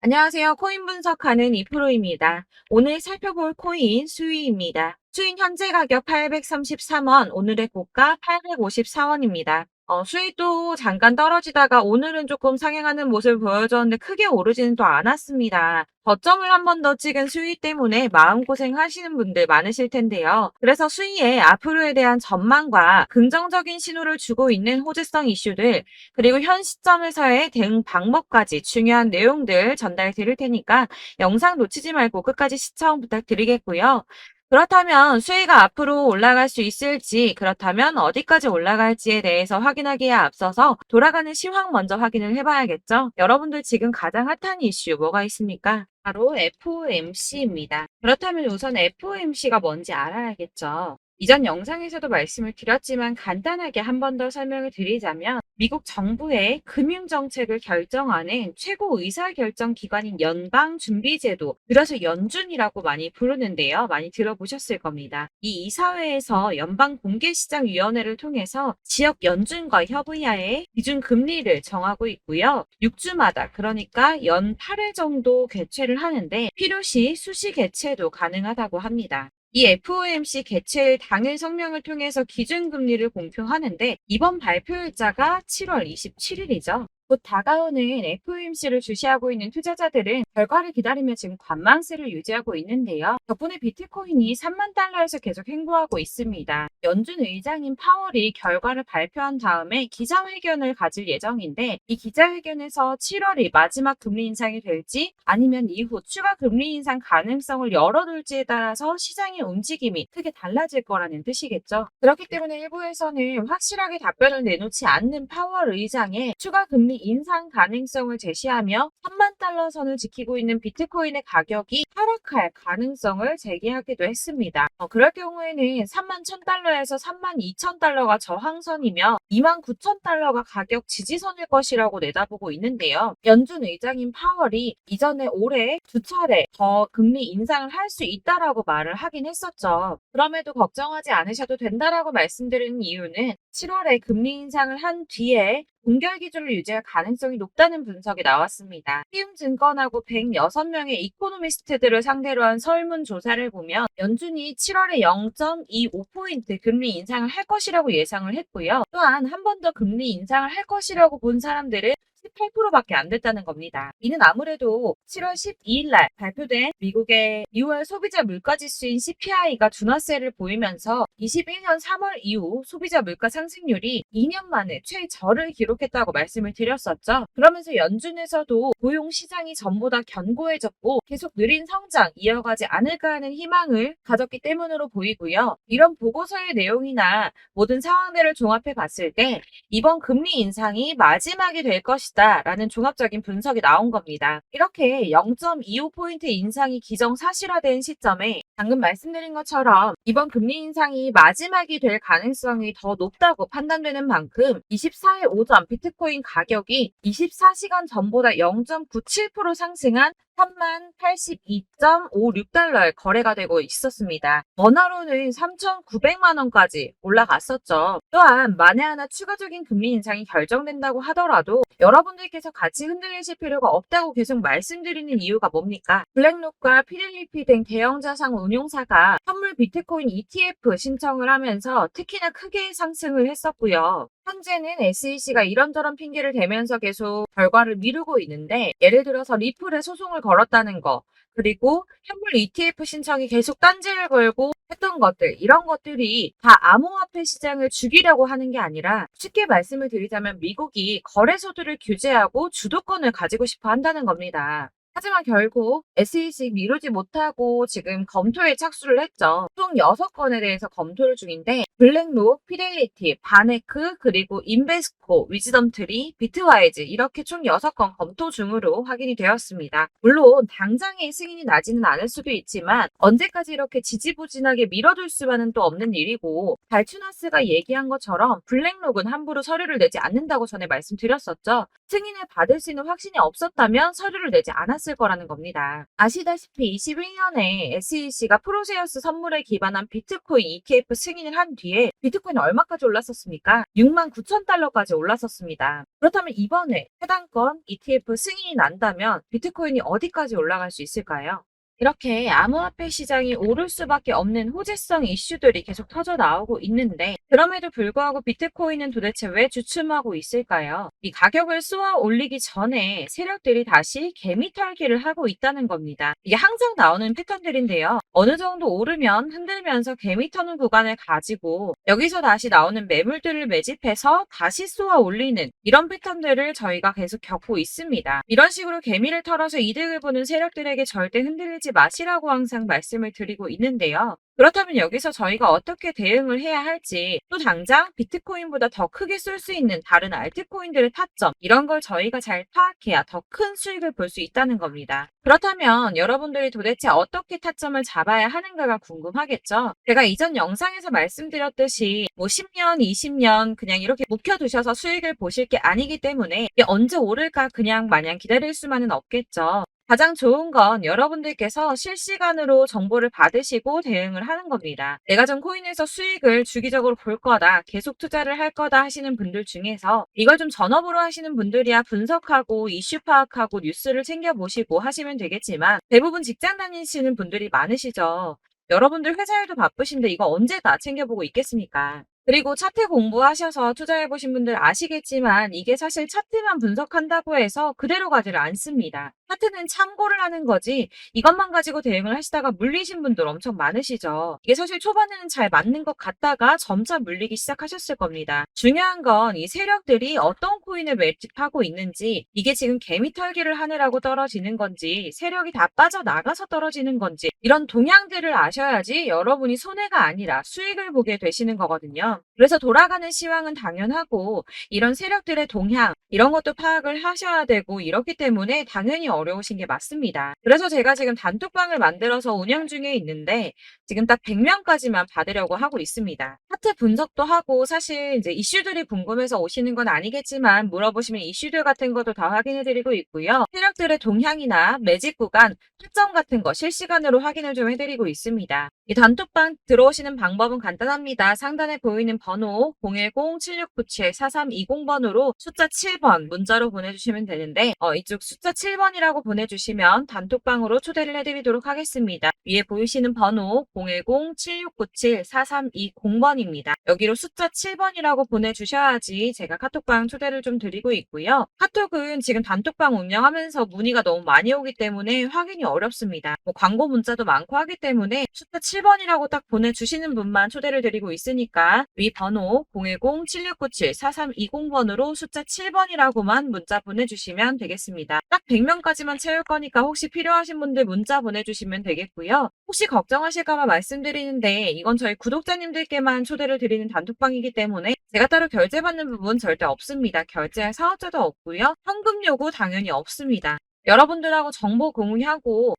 안녕하세요. 코인 분석하는 이프로입니다. 오늘 살펴볼 코인 수위입니다. 수인 현재 가격 833원, 오늘의 고가 854원입니다. 수위도 잠깐 떨어지다가 오늘은 조금 상향하는 모습을 보여줬는데 크게 오르지는 또 않았습니다. 저점을 한 번 더 찍은 수위 때문에 마음고생 하시는 분들 많으실 텐데요. 그래서 수위에 앞으로에 대한 전망과 긍정적인 신호를 주고 있는 호재성 이슈들, 그리고 현 시점에서의 대응 방법까지 중요한 내용들 전달 드릴 테니까 영상 놓치지 말고 끝까지 시청 부탁드리겠고요. 그렇다면 수위가 앞으로 올라갈 수 있을지, 그렇다면 어디까지 올라갈지에 대해서 확인하기에 앞서서 돌아가는 시황 먼저 확인을 해봐야겠죠? 여러분들 지금 가장 핫한 이슈 뭐가 있습니까? 바로 FOMC입니다. 그렇다면 우선 FOMC가 뭔지 알아야겠죠? 이전 영상에서도 말씀을 드렸지만 간단하게 한 번 더 설명을 드리자면 미국 정부의 금융정책을 결정하는 최고 의사결정 기관인 연방준비제도, 그래서 연준이라고 많이 부르는데요. 많이 들어보셨을 겁니다. 이 이사회에서 연방공개시장위원회를 통해서 지역 연준과 협의하에 기준금리를 정하고 있고요. 6주마다, 그러니까 연 8회 정도 개최를 하는데 필요시 수시 개최도 가능하다고 합니다. 이 FOMC 개최일 당일 성명을 통해서 기준금리를 공표하는데 이번 발표일자가 7월 27일이죠. 곧 다가오는 FOMC를 주시하고 있는 투자자들은 결과를 기다리며 지금 관망세를 유지하고 있는데요. 덕분에 비트코인이 3만 달러에서 계속 횡보하고 있습니다. 연준 의장인 파월이 결과를 발표한 다음에 기자회견을 가질 예정인데 이 기자회견에서 7월이 마지막 금리 인상이 될지 아니면 이후 추가 금리 인상 가능성을 열어둘지에 따라서 시장의 움직임이 크게 달라질 거라는 뜻이겠죠. 그렇기 때문에 일부에서는 확실하게 답변을 내놓지 않는 파월 의장의 추가 금리 인상 가능성을 제시하며 3만 달러 선을 지키고 있는 비트코인의 가격이 하락할 가능성을 제기하기도 했습니다. 그럴 경우에는 3만 1,000달러에서 3만 2,000달러가 저항선이며 2만 9,000달러가 가격 지지선일 것이라고 내다보고 있는데요. 연준 의장인 파월이 이전에 올해 두 차례 더 금리 인상을 할 수 있다라고 말을 하긴 했었죠. 그럼에도 걱정하지 않으셔도 된다라고 말씀드리는 이유는 7월에 금리 인상을 한 뒤에 동결 기준을 유지할 가능성이 높다는 분석이 나왔습니다. 키움증권하고 106명의 이코노미스트들을 상대로 한 설문조사를 보면 연준이 7월에 0.25포인트 금리 인상을 할 것이라고 예상을 했고요. 또한 한 번 더 금리 인상을 할 것이라고 본 사람들은 18%밖에 안 됐다는 겁니다. 이는 아무래도 7월 12일 날 발표된 미국의 2월 소비자 물가지수인 CPI가 둔화세를 보이면서 21년 3월 이후 소비자 물가 상승률이 2년 만에 최저를 기록했다고 말씀을 드렸었죠. 그러면서 연준에서도 고용 시장이 전보다 견고해졌고 계속 느린 성장 이어가지 않을까 하는 희망을 가졌기 때문으로 보이고요. 이런 보고서의 내용이나 모든 상황들을 종합해 봤을 때 이번 금리 인상이 마지막이 될 것이다 라는 종합적인 분석이 나온 겁니다. 이렇게 0.25포인트 인상이 기정사실화된 시점에 방금 말씀드린 것처럼 이번 금리 인상이 마지막이 될 가능성이 더 높다고 판단되는 만큼 24일 오전 비트코인 가격이 24시간 전보다 0.97% 상승한 3082.56달러에 거래가 되고 있었습니다. 원화로는 3,900만 원까지 올라갔었죠. 또한 만에 하나 추가적인 금리 인상이 결정된다고 하더라도 여러분들께서 같이 흔들리실 필요가 없다고 계속 말씀드리는 이유가 뭡니까? 블랙록과 피델리티 등 대형 자산 운용사가 선물 비트코인 ETF 신청을 하면서 특히나 크게 상승을 했었고요. 현재는 SEC가 이런저런 핑계를 대면서 계속 결과를 미루고 있는데 예를 들어서 리플에 소송을 걸었다는 거, 그리고 현물 ETF 신청이 계속 딴지를 걸고 했던 것들, 이런 것들이 다 암호화폐 시장을 죽이려고 하는 게 아니라 쉽게 말씀을 드리자면 미국이 거래소들을 규제하고 주도권을 가지고 싶어 한다는 겁니다. 하지만 결국 SEC 미루지 못하고 지금 검토에 착수를 했죠. 총 6건에 대해서 검토를 중인데 블랙록, 피델리티, 바네크, 그리고 인베스코, 위즈덤트리, 비트와이즈 이렇게 총 6건 검토 중으로 확인이 되었습니다. 물론 당장의 승인이 나지는 않을 수도 있지만 언제까지 이렇게 지지부진하게 밀어둘 수만은 또 없는 일이고 발추나스가 얘기한 것처럼 블랙록은 함부로 서류를 내지 않는다고 전에 말씀드렸었죠. 승인을 받을 수 있는 확신이 없었다면 서류를 내지 않았습니다. 몰랐을 거라는 겁니다. 아시다시피 21년에 SEC가 프로세어스 선물에 기반한 비트코인 ETF 승인을 한 뒤에 비트코인이 얼마까지 올랐었습니까? 69,000달러까지 올랐었습니다. 그렇다면 이번에 해당 건 ETF 승인이 난다면 비트코인이 어디까지 올라갈 수 있을까요? 이렇게 암호화폐 시장이 오를 수밖에 없는 호재성 이슈들이 계속 터져 나오고 있는데 그럼에도 불구하고 비트코인은 도대체 왜 주춤하고 있을까요? 이 가격을 쏘아 올리기 전에 세력들이 다시 개미 털기를 하고 있다는 겁니다. 이게 항상 나오는 패턴들인데요. 어느 정도 오르면 흔들면서 개미 터는 구간을 가지고 여기서 다시 나오는 매물들을 매집해서 다시 쏘아 올리는 이런 패턴들을 저희가 계속 겪고 있습니다. 이런 식으로 개미를 털어서 이득을 보는 세력들에게 절대 흔들리지 마시라고 항상 말씀을 드리고 있는데요. 그렇다면 여기서 저희가 어떻게 대응을 해야 할지 또 당장 비트코인보다 더 크게 쏠 수 있는 다른 알트코인들의 타점 이런 걸 저희가 잘 파악해야 더 큰 수익을 볼 수 있다는 겁니다. 그렇다면 여러분들이 도대체 어떻게 타점을 잡아야 하는가가 궁금하겠죠? 제가 이전 영상에서 말씀드렸듯이 뭐 10년, 20년 그냥 이렇게 묵혀두셔서 수익을 보실 게 아니기 때문에 이게 언제 오를까 그냥 마냥 기다릴 수만은 없겠죠. 가장 좋은 건 여러분들께서 실시간으로 정보를 받으시고 대응을 하는 겁니다. 내가 전 코인에서 수익을 주기적으로 볼 거다, 계속 투자를 할 거다 하시는 분들 중에서 이걸 좀 전업으로 하시는 분들이야 분석하고 이슈 파악하고 뉴스를 챙겨보시고 하시면 되겠지만 대부분 직장 다니시는 분들이 많으시죠. 여러분들 회사 일도 바쁘신데 이거 언제 다 챙겨보고 있겠습니까? 그리고 차트 공부하셔서 투자해보신 분들 아시겠지만 이게 사실 차트만 분석한다고 해서 그대로 가지를 않습니다. 차트는 참고를 하는 거지 이것만 가지고 대응을 하시다가 물리신 분들 엄청 많으시죠. 이게 사실 초반에는 잘 맞는 것 같다가 점차 물리기 시작하셨을 겁니다. 중요한 건 이 세력들이 어떤 코인을 매집하고 있는지 이게 지금 개미 털기를 하느라고 떨어지는 건지 세력이 다 빠져나가서 떨어지는 건지 이런 동향들을 아셔야지 여러분이 손해가 아니라 수익을 보게 되시는 거거든요. 그래서 돌아가는 시황은 당연하고 이런 세력들의 동향 이런 것도 파악을 하셔야 되고 이렇기 때문에 당연히 어려우신 게 맞습니다. 그래서 제가 지금 단톡방을 만들어서 운영 중에 있는데 지금 딱 100명까지만 받으려고 하고 있습니다. 차트 분석도 하고 사실 이제 이슈들이 궁금해서 오시는 건 아니겠지만 물어보시면 이슈들 같은 것도 다 확인해드리고 있고요. 세력들의 동향이나 매집 구간, 타점 같은 거 실시간으로 확인을 좀 해드리고 있습니다. 이 단톡방 들어오시는 방법은 간단합니다. 상단에 보이는 번호 010-7697-4320번으로 숫자 7번 문자로 보내주시면 되는데 이쪽 숫자 7번이라고 보내주시면 단톡방으로 초대를 해드리도록 하겠습니다. 위에 보이시는 번호 010-7697-4320번입니다. 여기로 숫자 7번이라고 보내주셔야지 제가 카톡방 초대를 좀 드리고 있고요. 카톡은 지금 단톡방 운영하면서 문의가 너무 많이 오기 때문에 확인이 어렵습니다. 뭐 광고 문자도 많고 하기 때문에 숫자 7번이라고 딱 보내주시는 분만 초대를 드리고 있으니까 위 번호 010-7697-4320번으로 숫자 7번이라고만 문자 보내주시면 되겠습니다. 딱 100명까지만 채울 거니까 혹시 필요하신 분들 문자 보내주시면 되겠고요. 혹시 걱정하실까봐 말씀드리는데 이건 저희 구독자님들께만 초대를 드리는 단톡방이기 때문에 제가 따로 결제받는 부분 절대 없습니다. 결제할 사업자도 없고요. 현금 요구 당연히 없습니다. 여러분들하고 정보 공유하고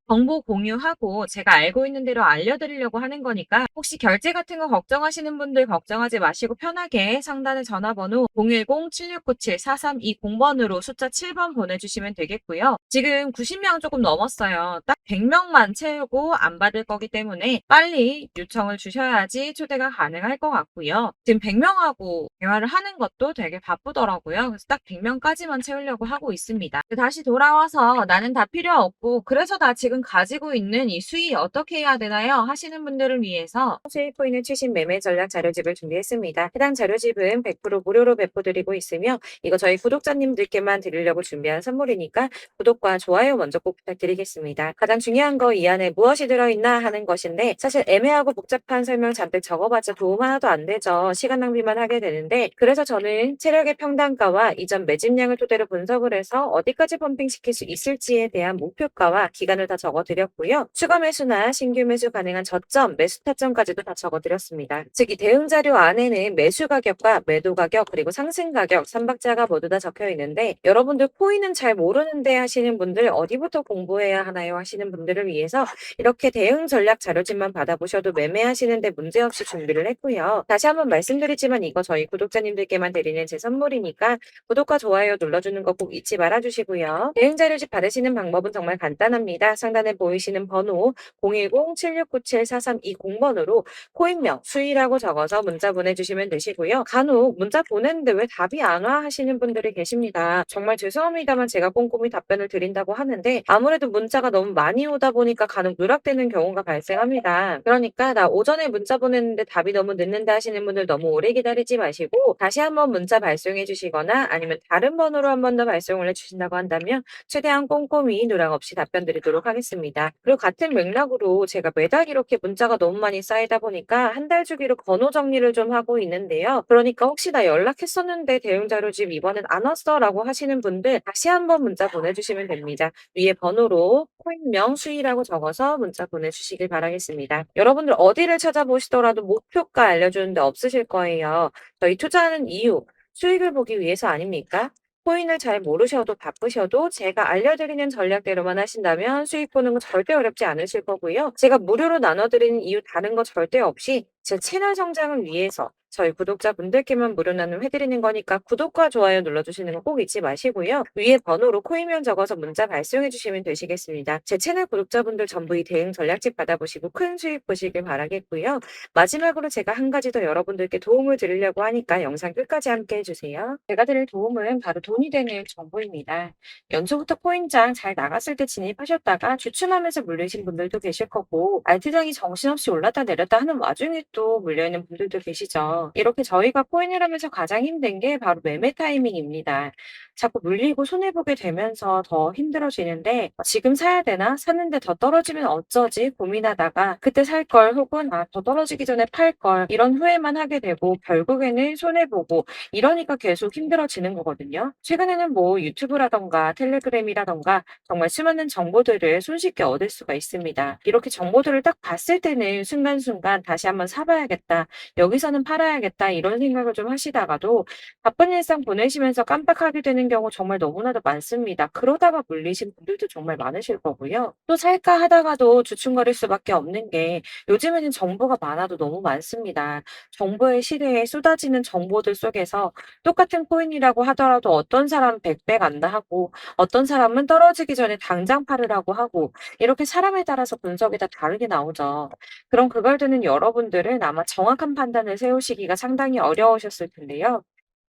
제가 알고 있는 대로 알려드리려고 하는 거니까 혹시 결제 같은 거 걱정하시는 분들 걱정하지 마시고 편하게 상단의 전화번호 010-7697-4320번으로 숫자 7번 보내주시면 되겠고요. 지금 90명 조금 넘었어요. 딱 100명만 채우고 안 받을 거기 때문에 빨리 요청을 주셔야지 초대가 가능할 것 같고요. 지금 100명하고 대화를 하는 것도 되게 바쁘더라고요. 그래서 딱 100명까지만 채우려고 하고 있습니다. 다시 돌아와서 나는 다 필요 없고 그래서 다 지금 가지고 있는 이 수익 어떻게 해야 되나요? 하시는 분들을 위해서 수익 코인을 최신 매매 전략 자료집을 준비했습니다. 해당 자료집은 100% 무료로 배포드리고 있으며 이거 저희 구독자님들께만 드리려고 준비한 선물이니까 구독과 좋아요 먼저 꼭 부탁드리겠습니다. 가장 중요한 거 이 안에 무엇이 들어있나 하는 것인데 사실 애매하고 복잡한 설명 잔뜩 적어봤자 도움 하나도 안 되죠. 시간 낭비만 하게 되는데 그래서 저는 체력의 평단가와 이전 매집량을 토대로 분석을 해서 어디까지 펌핑시킬 수 있을지에 대한 목표가와 기간을 다 적어드렸고요. 추가 매수나 신규 매수 가능한 저점, 매수 타점까지도 다 적어드렸습니다. 즉 이 대응 자료 안에는 매수 가격과 매도 가격 그리고 상승 가격, 삼박자가 모두 다 적혀 있는데 여러분들 코인은 잘 모르는데 하시는 분들 어디부터 공부해야 하나요 하시는 분들을 위해서 이렇게 대응 전략 자료집만 받아보셔도 매매하시는데 문제없이 준비를 했고요. 다시 한번 말씀드리지만 이거 저희 구독자님들께만 드리는 제 선물이니까 구독과 좋아요 눌러주는 거 꼭 잊지 말아주시고요. 대응 자료집 수익 받으시는 방법은 정말 간단합니다. 상단에 보이시는 번호 010-7697-4320번으로 코인명 수익이라고 적어서 문자 보내주시면 되시고요. 간혹 문자 보냈는데 왜 답이 안 와 하시는 분들이 계십니다. 정말 죄송합니다만 제가 꼼꼼히 답변을 드린다고 하는데 아무래도 문자가 너무 많이 오다 보니까 간혹 누락되는 경우가 발생합니다. 그러니까 나 오전에 문자 보냈는데 답이 너무 늦는다 하시는 분들 너무 오래 기다리지 마시고 다시 한번 문자 발송해 주시거나 아니면 다른 번호로 한 번 더 발송을 해 주신다고 한다면 최대한 꼼꼼히 누락 없이 답변 드리도록 하겠습니다. 그리고 같은 맥락으로 제가 매달 이렇게 문자가 너무 많이 쌓이다 보니까 한 달 주기로 번호 정리를 좀 하고 있는데요. 그러니까 혹시 나 연락했었는데 대응 자료집 이번엔 안 왔어라고 하시는 분들 다시 한번 문자 보내주시면 됩니다. 위에 번호로 코인명 수익이라고 적어서 문자 보내주시길 바라겠습니다. 여러분들 어디를 찾아보시더라도 목표가 알려주는데 없으실 거예요. 저희 투자하는 이유, 수익을 보기 위해서 아닙니까? 코인을 잘 모르셔도 바쁘셔도 제가 알려드리는 전략대로만 하신다면 수익 보는 거 절대 어렵지 않으실 거고요. 제가 무료로 나눠드리는 이유 다른 거 절대 없이 제 채널 성장을 위해서 저희 구독자분들께만 무료 나눔 해드리는 거니까 구독과 좋아요 눌러주시는 거 꼭 잊지 마시고요. 위에 번호로 코인명 적어서 문자 발송해 주시면 되시겠습니다. 제 채널 구독자분들 전부 이 대응 전략집 받아보시고 큰 수익 보시길 바라겠고요. 마지막으로 제가 한 가지 더 여러분들께 도움을 드리려고 하니까 영상 끝까지 함께 해주세요. 제가 드릴 도움은 바로 돈이 되는 정보입니다. 연초부터 코인장 잘 나갔을 때 진입하셨다가 주춤하면서 물리신 분들도 계실 거고 알트장이 정신없이 올랐다 내렸다 하는 와중에 또 물려있는 분들도 계시죠. 이렇게 저희가 코인을 하면서 가장 힘든 게 바로 매매 타이밍입니다. 자꾸 물리고 손해보게 되면서 더 힘들어지는데 지금 사야 되나? 샀는데 더 떨어지면 어쩌지? 고민하다가 그때 살 걸 혹은 더 떨어지기 전에 팔 걸 이런 후회만 하게 되고 결국에는 손해보고 이러니까 계속 힘들어지는 거거든요. 최근에는 뭐 유튜브라던가 텔레그램이라던가 정말 수많은 정보들을 손쉽게 얻을 수가 있습니다. 이렇게 정보들을 딱 봤을 때는 순간순간 다시 한번 사봐야겠다. 여기서는 팔아야겠다. 이런 생각을 좀 하시다가도 바쁜 일상 보내시면서 깜빡하게 되는 경우 정말 너무나도 많습니다. 그러다가 물리신 분들도 정말 많으실 거고요. 또 살까 하다가도 주춤거릴 수밖에 없는 게 요즘에는 정보가 많아도 너무 많습니다. 정보의 시대에 쏟아지는 정보들 속에서 똑같은 코인이라고 하더라도 어떤 사람은 100배 간다 하고 어떤 사람은 떨어지기 전에 당장 팔으라고 하고 이렇게 사람에 따라서 분석이 다 다르게 나오죠. 그럼 그걸 듣는 여러분들은 아마 정확한 판단을 세우시기가 상당히 어려우셨을 텐데요.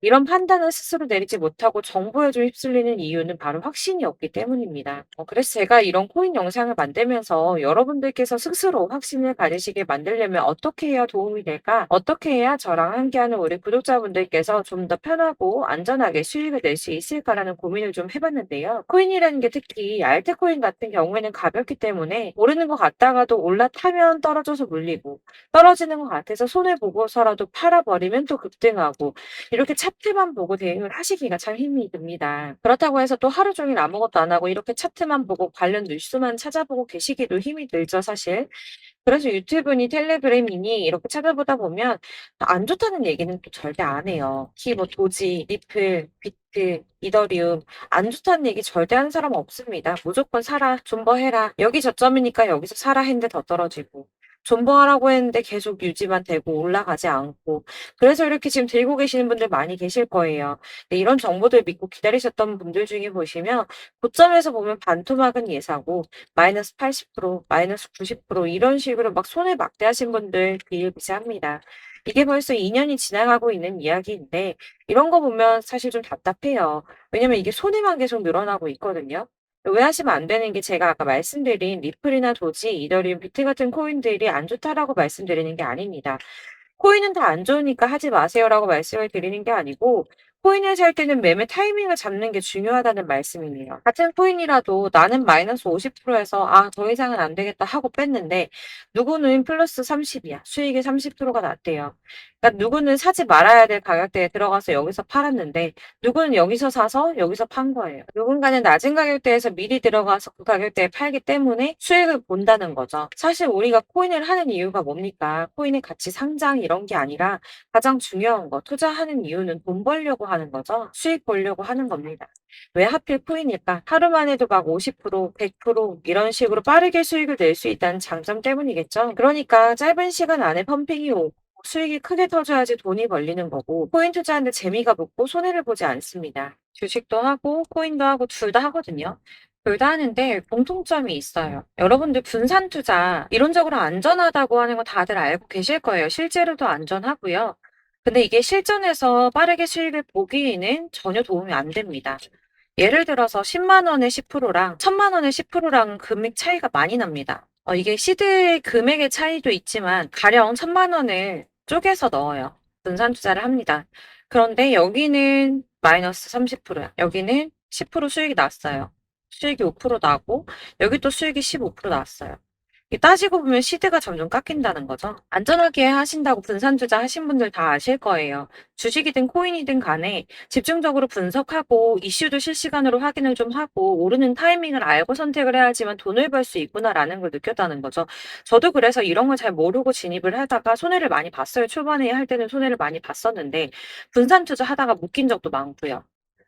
이런 판단을 스스로 내리지 못하고 정보에 좀 휩쓸리는 이유는 바로 확신이 없기 때문입니다. 그래서 제가 이런 코인 영상을 만들면서 여러분들께서 스스로 확신을 가지시게 만들려면 어떻게 해야 도움이 될까? 어떻게 해야 저랑 함께하는 우리 구독자분들께서 좀 더 편하고 안전하게 수익을 낼 수 있을까라는 고민을 좀 해봤는데요. 코인이라는 게 특히 알트코인 같은 경우에는 가볍기 때문에 오르는 것 같다가도 올라타면 떨어져서 물리고 떨어지는 것 같아서 손해보고서라도 팔아버리면 또 급등하고 이렇게 차트만 보고 대응을 하시기가 참 힘이 듭니다. 그렇다고 해서 또 하루 종일 아무것도 안 하고 이렇게 차트만 보고 관련 뉴스만 찾아보고 계시기도 힘이 들죠, 사실. 그래서 유튜브니 텔레그램이니 이렇게 찾아보다 보면 안 좋다는 얘기는 또 절대 안 해요. 특히 뭐 도지, 리플, 비트, 이더리움 안 좋다는 얘기 절대 하는 사람 없습니다. 무조건 사라, 존버해라. 여기 저점이니까 여기서 사라 했는데 더 떨어지고. 존버하라고 했는데 계속 유지만 되고 올라가지 않고. 그래서 이렇게 지금 들고 계시는 분들 많이 계실 거예요. 근데 이런 정보들 믿고 기다리셨던 분들 중에 보시면 고점에서 보면 반토막은 예사고 마이너스 80%, 마이너스 90% 이런 식으로 막 손해 막대하신 분들 비일비재합니다. 이게 벌써 2년이 지나가고 있는 이야기인데 이런 거 보면 사실 좀 답답해요. 왜냐면 이게 손해만 계속 늘어나고 있거든요. 오해하시면 안 되는 게 제가 아까 말씀드린 리플이나 도지, 이더리움, 비트 같은 코인들이 안 좋다라고 말씀드리는 게 아닙니다. 코인은 다 안 좋으니까 하지 마세요라고 말씀을 드리는 게 아니고 코인을 살 때는 매매 타이밍을 잡는 게 중요하다는 말씀이에요. 같은 코인이라도 나는 마이너스 50%에서 더 이상은 안 되겠다 하고 뺐는데 누구는 플러스 30이야. 수익이 30%가 났대요. 그러니까 누구는 사지 말아야 될 가격대에 들어가서 여기서 팔았는데 누구는 여기서 사서 여기서 판 거예요. 누군가는 낮은 가격대에서 미리 들어가서 그 가격대에 팔기 때문에 수익을 본다는 거죠. 사실 우리가 코인을 하는 이유가 뭡니까? 코인의 가치 상장 이런 게 아니라 가장 중요한 거 투자하는 이유는 돈 벌려고 하는 거죠. 수익 보려고 하는 겁니다. 왜 하필 코인일까? 하루만 해도 막 50%, 100% 이런 식으로 빠르게 수익을 낼 수 있다는 장점 때문이겠죠. 그러니까 짧은 시간 안에 펌핑이 오고 수익이 크게 터져야지 돈이 벌리는 거고 코인 투자하는데 재미가 붙고 손해를 보지 않습니다. 주식도 하고 코인도 하고 둘 다 하거든요. 둘 다 하는데 공통점이 있어요. 여러분들 분산 투자 이론적으로 안전하다고 하는 거 다들 알고 계실 거예요. 실제로도 안전하고요. 근데 이게 실전에서 빠르게 수익을 보기에는 전혀 도움이 안 됩니다. 예를 들어서 10만 원의 10%랑 1000만 원의 10%랑 금액 차이가 많이 납니다. 이게 시드의 금액의 차이도 있지만 가령 1000만 원을 쪼개서 넣어요. 분산 투자를 합니다. 그런데 여기는 마이너스 30%야. 여기는 10% 수익이 났어요. 수익이 5% 나고 여기 또 수익이 15% 나왔어요. 이게 따지고 보면 시드가 점점 깎인다는 거죠. 안전하게 하신다고 분산 투자 하신 분들 다 아실 거예요. 주식이든 코인이든 간에 집중적으로 분석하고 이슈도 실시간으로 확인을 좀 하고 오르는 타이밍을 알고 선택을 해야지만 돈을 벌 수 있구나라는 걸 느꼈다는 거죠. 저도 그래서 이런 걸 잘 모르고 진입을 하다가 손해를 많이 봤어요. 초반에 할 때는 손해를 많이 봤었는데 분산 투자 하다가 묶인 적도 많고요.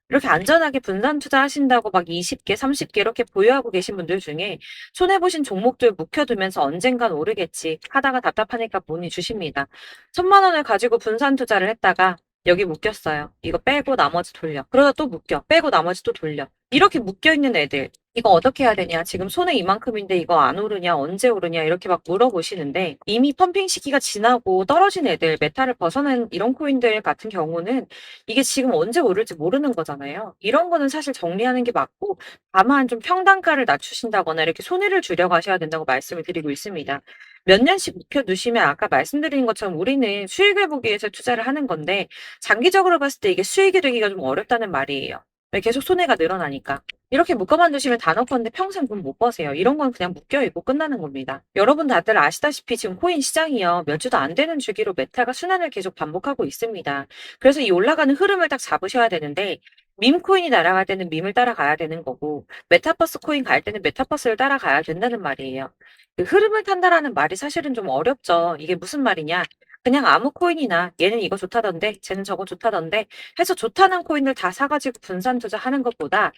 이렇게 안전하게 분산 투자하신다고 막 20개, 30개 이렇게 보유하고 계신 분들 중에 손해 보신 종목들 묵혀두면서 언젠간 오르겠지 하다가 답답하니까 문의 주십니다. 1000만 원을 가지고 분산 투자를 했다가 여기 묶였어요. 이거 빼고 나머지 돌려. 그러다 또 묶여. 빼고 나머지 또 돌려. 이렇게 묶여있는 애들 이거 어떻게 해야 되냐? 지금 손해 이만큼인데 이거 안 오르냐? 언제 오르냐? 이렇게 막 물어보시는데 이미 펌핑 시기가 지나고 떨어진 애들, 메타를 벗어난 이런 코인들 같은 경우는 이게 지금 언제 오를지 모르는 거잖아요. 이런 거는 사실 정리하는 게 맞고 다만 좀 평단가를 낮추신다거나 이렇게 손해를 줄여 가셔야 된다고 말씀을 드리고 있습니다. 몇 년씩 묵혀 두시면 아까 말씀드린 것처럼 우리는 수익을 보기 위해서 투자를 하는 건데 장기적으로 봤을 때 이게 수익이 되기가 좀 어렵다는 말이에요. 왜 계속 손해가 늘어나니까. 이렇게 묶어만 두시면 다 넣건데 평생 돈 못 버세요. 이런 건 그냥 묶여있고 끝나는 겁니다. 여러분 다들 아시다시피 지금 코인 시장이요. 몇 주도 안 되는 주기로 메타가 순환을 계속 반복하고 있습니다. 그래서 이 올라가는 흐름을 딱 잡으셔야 되는데 밈 코인이 날아갈 때는 밈을 따라가야 되는 거고 메타버스 코인 갈 때는 메타버스를 따라가야 된다는 말이에요. 그 흐름을 탄다라는 말이 사실은 좀 어렵죠. 이게 무슨 말이냐? 그냥 아무 코인이나 얘는 이거 좋다던데 쟤는 저거 좋다던데 해서 좋다는 코인을 다 사가지고 분산 투자하는 것보다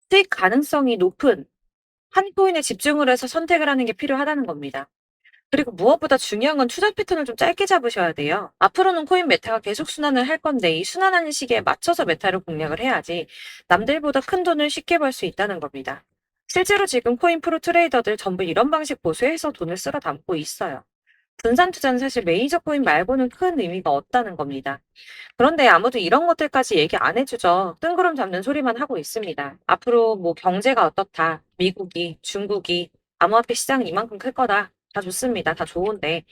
수익 가능성이 높은 한 코인에 집중을 해서 선택을 하는 게 필요하다는 겁니다. 그리고 무엇보다 중요한 건 투자 패턴을 좀 짧게 잡으셔야 돼요. 앞으로는 코인 메타가 계속 순환을 할 건데 이 순환하는 시기에 맞춰서 메타를 공략을 해야지 남들보다 큰 돈을 쉽게 벌 수 있다는 겁니다. 실제로 지금 코인 프로 트레이더들 전부 이런 방식 보수해서 돈을 쓸어 담고 있어요. 분산 투자는 사실 메이저 코인 말고는 큰 의미가 없다는 겁니다. 그런데 아무도 이런 것들까지 얘기 안 해주죠. 뜬구름 잡는 소리만 하고 있습니다. 앞으로 뭐 경제가 어떻다. 미국이, 중국이, 암호화폐 시장은 이만큼 클 거다. 다 좋습니다. 다 좋은데.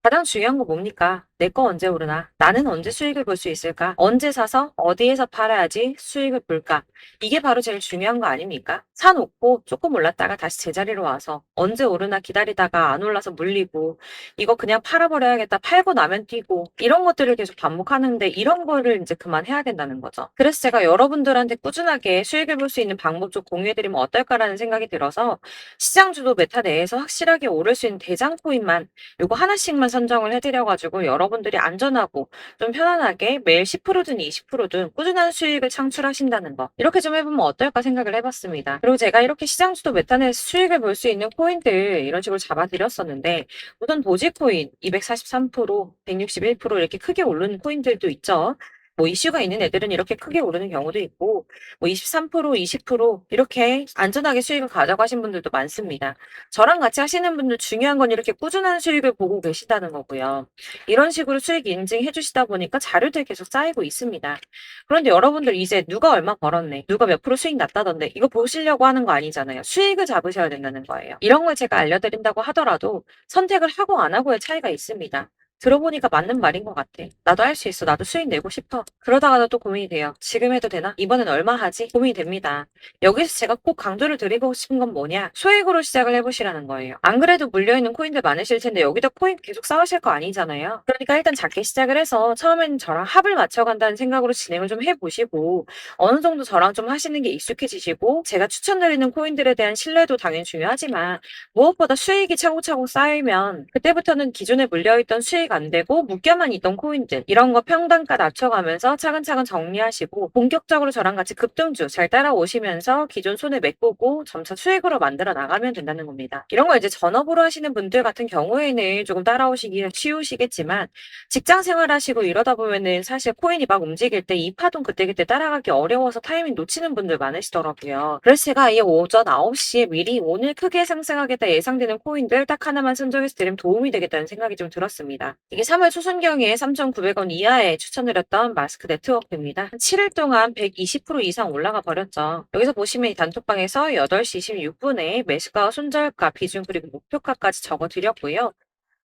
가장 중요한 거 뭡니까? 내 거 언제 오르나? 나는 언제 수익을 볼 수 있을까? 언제 사서 어디에서 팔아야지 수익을 볼까? 이게 바로 제일 중요한 거 아닙니까? 사놓고 조금 올랐다가 다시 제자리로 와서 언제 오르나 기다리다가 안 올라서 물리고 이거 그냥 팔아버려야겠다. 팔고 나면 뛰고 이런 것들을 계속 반복하는데 이런 거를 이제 그만해야 된다는 거죠. 그래서 제가 여러분들한테 꾸준하게 수익을 볼 수 있는 방법 좀 공유해드리면 어떨까라는 생각이 들어서 시장 주도 메타 내에서 확실하게 오를 수 있는 대장 코인만 요거 하나씩만 선정을 해드려가지고 여러분들이 안전하고 좀 편안하게 매일 10%든 20%든 꾸준한 수익을 창출하신다는 거 이렇게 좀 해보면 어떨까 생각을 해봤습니다. 그리고 제가 이렇게 시장 주도 메타 내에서 수익을 볼 수 있는 코인들 이런 식으로 잡아드렸었는데 우선 도지코인 243%, 161% 이렇게 크게 오르는 코인들도 있죠. 뭐 이슈가 있는 애들은 이렇게 크게 오르는 경우도 있고 뭐 23%, 20% 이렇게 안전하게 수익을 가져가신 분들도 많습니다. 저랑 같이 하시는 분들 중요한 건 이렇게 꾸준한 수익을 보고 계시다는 거고요. 이런 식으로 수익 인증해 주시다 보니까 자료들이 계속 쌓이고 있습니다. 그런데 여러분들 이제 누가 얼마 벌었네, 누가 몇 프로 수익 났다던데 이거 보시려고 하는 거 아니잖아요. 수익을 잡으셔야 된다는 거예요. 이런 걸 제가 알려드린다고 하더라도 선택을 하고 안 하고의 차이가 있습니다. 들어보니까 맞는 말인 것 같아. 나도 할 수 있어. 나도 수익 내고 싶어. 그러다가도 또 고민이 돼요. 지금 해도 되나? 이번엔 얼마 하지? 고민이 됩니다. 여기서 제가 꼭 강조를 드리고 싶은 건 뭐냐? 소액으로 시작을 해보시라는 거예요. 안 그래도 물려있는 코인들 많으실 텐데 여기다 코인 계속 쌓으실 거 아니잖아요. 그러니까 일단 작게 시작을 해서 처음에는 저랑 합을 맞춰간다는 생각으로 진행을 좀 해보시고 어느 정도 저랑 좀 하시는 게 익숙해지시고 제가 추천드리는 코인들에 대한 신뢰도 당연히 중요하지만 무엇보다 수익이 차곡차곡 쌓이면 그때부터는 기존에 물려있던 수익 수익 안 되고 묶여만 있던 코인들 이런 거 평단가 낮춰가면서 차근차근 정리하시고 본격적으로 저랑 같이 급등주 잘 따라오시면서 기존 손해 메꾸고 점차 수익으로 만들어 나가면 된다는 겁니다. 이런 거 이제 전업으로 하시는 분들 같은 경우에는 조금 따라오시기 쉬우시겠지만 직장 생활하시고 이러다 보면은 사실 코인이 막 움직일 때 이 파동 그때그때 따라가기 어려워서 타이밍 놓치는 분들 많으시더라고요. 그래서 제가 이 오전 9시에 미리 오늘 크게 상승하겠다 예상되는 코인들 딱 하나만 선정해서 드리면 도움이 되겠다는 생각이 좀 들었습니다. 이게 3월 초순경에 3,900원 이하에 추천드렸던 마스크 네트워크입니다. 한 7일 동안 120% 이상 올라가 버렸죠. 여기서 보시면 이 단톡방에서 8시 26분에 매수가, 손절가, 비중 그리고 목표가까지 적어드렸고요.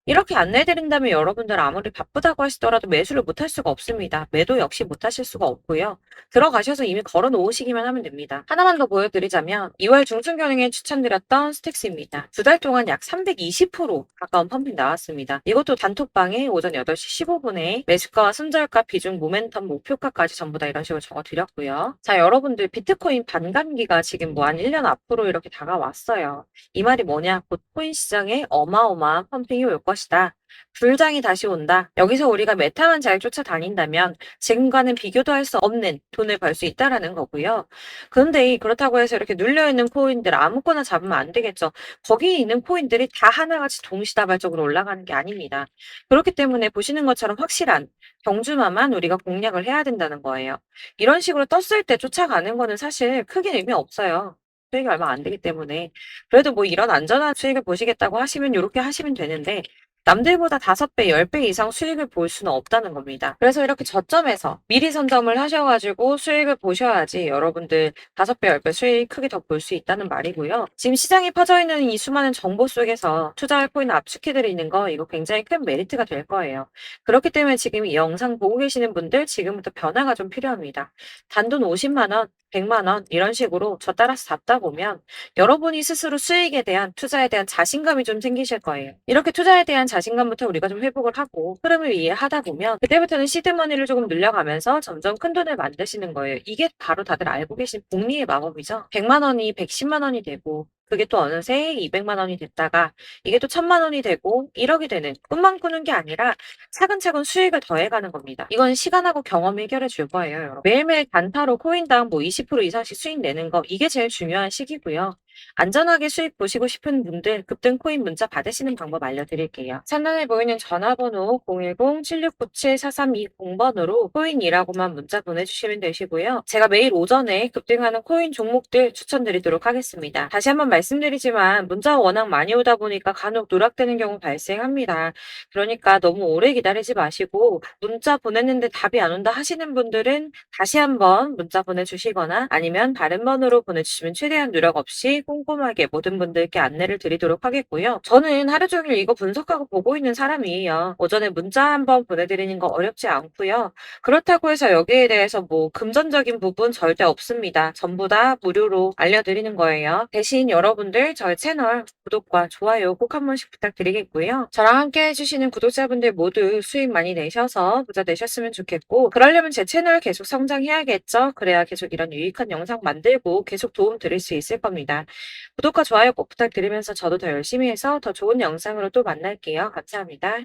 이렇게 안내해드린다면 여러분들 아무리 바쁘다고 하시더라도 매수를 못할 수가 없습니다. 매도 역시 못하실 수가 없고요. 들어가셔서 이미 걸어 놓으시기만 하면 됩니다. 하나만 더 보여드리자면 2월 중순경에 추천드렸던 스택스입니다. 2달 동안 약 320% 가까운 펌핑 나왔습니다. 이것도 단톡방에 오전 8시 15분에 매수가와 손절가, 비중, 모멘텀, 목표가까지 전부 다 이런 식으로 적어드렸고요. 자, 여러분들 비트코인 반감기가 지금 뭐 한 1년 앞으로 이렇게 다가왔어요. 이 말이 뭐냐? 곧 코인 시장에 어마어마한 펌핑이 올 것이다. 불장이 다시 온다. 여기서 우리가 메타만 잘 쫓아다닌다면 지금과는 비교도 할 수 없는 돈을 벌 수 있다라는 거고요. 그런데 그렇다고 해서 이렇게 눌려있는 코인들 아무거나 잡으면 안 되겠죠. 거기 있는 코인들이 다 하나같이 동시다발적으로 올라가는 게 아닙니다. 그렇기 때문에 보시는 것처럼 확실한 경주마만 우리가 공략을 해야 된다는 거예요. 이런 식으로 떴을 때 쫓아가는 거는 사실 크게 의미 없어요. 수익이 얼마 안 되기 때문에. 그래도 뭐 이런 안전한 수익을 보시겠다고 하시면 이렇게 하시면 되는데 남들보다 5배, 10배 이상 수익을 볼 수는 없다는 겁니다. 그래서 이렇게 저점에서 미리 선점을 하셔가지고 수익을 보셔야지 여러분들 5배, 10배 수익 크게 더 볼 수 있다는 말이고요. 지금 시장에 퍼져있는 이 수많은 정보 속에서 투자할 코인을 압축해드리는 거 이거 굉장히 큰 메리트가 될 거예요. 그렇기 때문에 지금 이 영상 보고 계시는 분들 지금부터 변화가 좀 필요합니다. 단돈 50만 원, 100만 원 이런 식으로 저 따라서 잡다 보면 여러분이 스스로 수익에 대한 투자에 대한 자신감이 좀 생기실 거예요. 이렇게 투자에 대한 자신감부터 우리가 좀 회복을 하고 흐름을 이해하다 보면 그때부터는 시드머니를 조금 늘려가면서 점점 큰 돈을 만드시는 거예요. 이게 바로 다들 알고 계신 복리의 마법이죠. 100만 원이 110만 원이 되고 그게 또 어느새 200만 원이 됐다가 이게 또 1000만 원이 되고 1억이 되는 꿈만 꾸는 게 아니라 차근차근 수익을 더해가는 겁니다. 이건 시간하고 경험이 해결해 줄 거예요. 여러분. 매일매일 단타로 코인당 뭐 20% 이상씩 수익 내는 거 이게 제일 중요한 시기고요. 안전하게 수익 보시고 싶은 분들 급등 코인 문자 받으시는 방법 알려드릴게요. 상단에 보이는 전화번호 010-7697-4320번으로 코인이라고만 문자 보내주시면 되시고요. 제가 매일 오전에 급등하는 코인 종목들 추천드리도록 하겠습니다. 다시 한번 말씀드리지만 문자 워낙 많이 오다 보니까 간혹 누락되는 경우 발생합니다. 그러니까 너무 오래 기다리지 마시고 문자 보냈는데 답이 안 온다 하시는 분들은 다시 한번 문자 보내주시거나 아니면 다른 번호로 보내주시면 최대한 누락 없이 꼼꼼하게 모든 분들께 안내를 드리도록 하겠고요. 저는 하루 종일 이거 분석하고 보고 있는 사람이에요. 오전에 문자 한번 보내드리는 거 어렵지 않고요. 그렇다고 해서 여기에 대해서 뭐 금전적인 부분 절대 없습니다. 전부 다 무료로 알려드리는 거예요. 대신 여러분들 저희 채널 구독과 좋아요 꼭 한 번씩 부탁드리겠고요. 저랑 함께 해주시는 구독자분들 모두 수익 많이 내셔서 부자 되셨으면 좋겠고 그러려면 제 채널 계속 성장해야겠죠. 그래야 계속 이런 유익한 영상 만들고 계속 도움 드릴 수 있을 겁니다. 구독과 좋아요 꼭 부탁드리면서 저도 더 열심히 해서 더 좋은 영상으로 또 만날게요. 감사합니다.